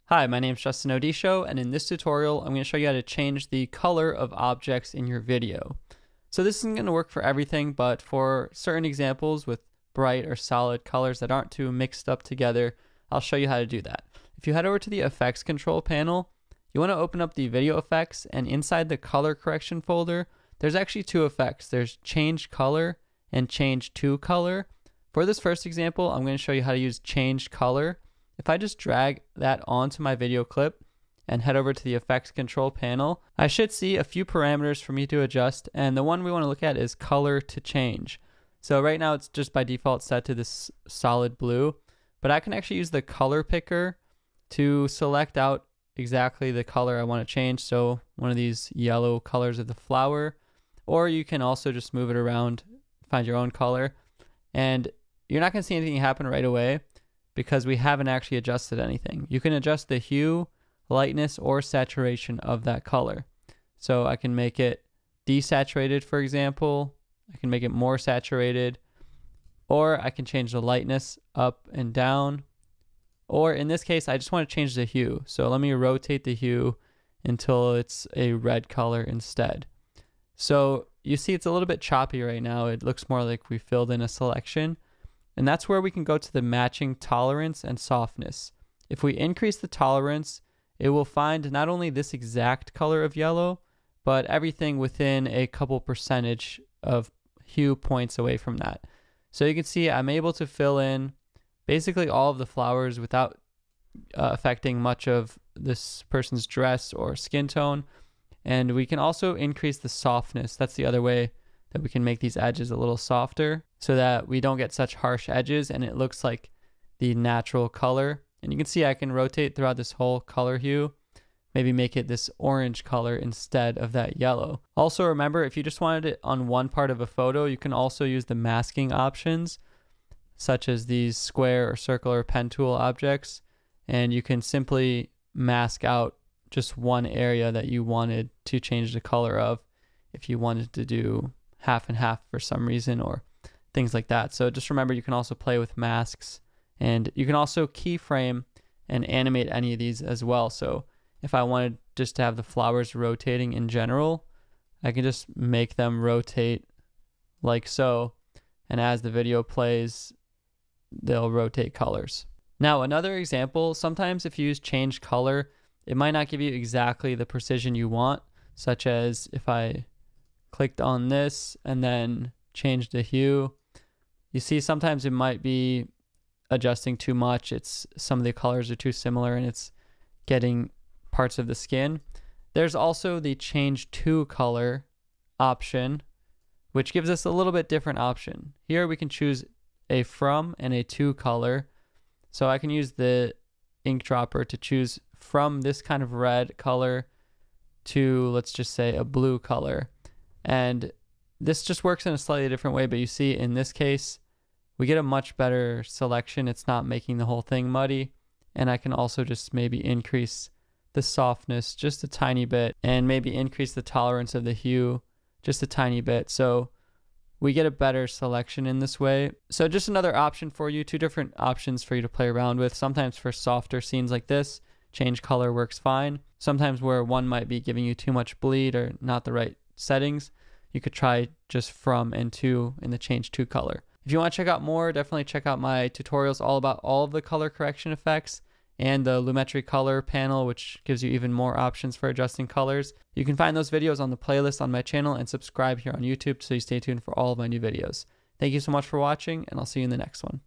Hi, my name is Justin Odisho, and in this tutorial, I'm going to show you how to change the color of objects in your video. So this isn't going to work for everything, but for certain examples with bright or solid colors that aren't too mixed up together, I'll show you how to do that. If you head over to the Effects Control panel, you want to open up the Video Effects, and inside the Color Correction folder, there's actually two effects. There's Change Color and Change to Color. For this first example, I'm going to show you how to use Change Color. If I just drag that onto my video clip and head over to the Effects Control panel, I should see a few parameters for me to adjust, and the one we want to look at is Color to Change. So right now it's just by default set to this solid blue, but I can actually use the color picker to select out exactly the color I want to change. So one of these yellow colors of the flower, or you can also just move it around, find your own color, and you're not going to see anything happen right away because we haven't actually adjusted anything. You can adjust the hue, lightness, or saturation of that color. So I can make it desaturated, for example. I can make it more saturated, or I can change the lightness up and down. Or in this case, I just want to change the hue. So let me rotate the hue until it's a red color instead. So you see it's a little bit choppy right now. It looks more like we filled in a selection. And that's where we can go to the matching tolerance and softness. If we increase the tolerance, it will find not only this exact color of yellow, but everything within a couple percentage of hue points away from that. So you can see I'm able to fill in basically all of the flowers without affecting much of this person's dress or skin tone. And we can also increase the softness. That's the other way that we can make these edges a little softer so that we don't get such harsh edges and it looks like the natural color. And you can see I can rotate throughout this whole color hue, maybe make it this orange color instead of that yellow. Also remember, if you just wanted it on one part of a photo, you can also use the masking options, such as these square or circle or pen tool objects, and you can simply mask out just one area that you wanted to change the color of if you wanted to do half and half for some reason or things like that. So just remember, you can also play with masks, and you can also keyframe and animate any of these as well. So if I wanted just to have the flowers rotating in general, I can just make them rotate like so, and as the video plays, they'll rotate colors. Now another example, sometimes if you use change color, it might not give you exactly the precision you want, such as if I clicked on this and then changed the hue. You see sometimes it might be adjusting too much. Some of the colors are too similar and it's getting parts of the skin. There's also the change to color option, which gives us a little bit different option. Here we can choose a from and a to color. So I can use the ink dropper to choose from this kind of red color to, let's just say, a blue color. And this just works in a slightly different way, but you see in this case, we get a much better selection. It's not making the whole thing muddy. And I can also just maybe increase the softness just a tiny bit and maybe increase the tolerance of the hue just a tiny bit. So we get a better selection in this way. So just another option for you, two different options for you to play around with. Sometimes for softer scenes like this, change color works fine. Sometimes where one might be giving you too much bleed or not the right settings, you could try just from and to in the change to color. If you want to check out more, definitely check out my tutorials all about all of the color correction effects and the Lumetri color panel, which gives you even more options for adjusting colors. You can find those videos on the playlist on my channel and subscribe here on YouTube so you stay tuned for all of my new videos. Thank you so much for watching, and I'll see you in the next one.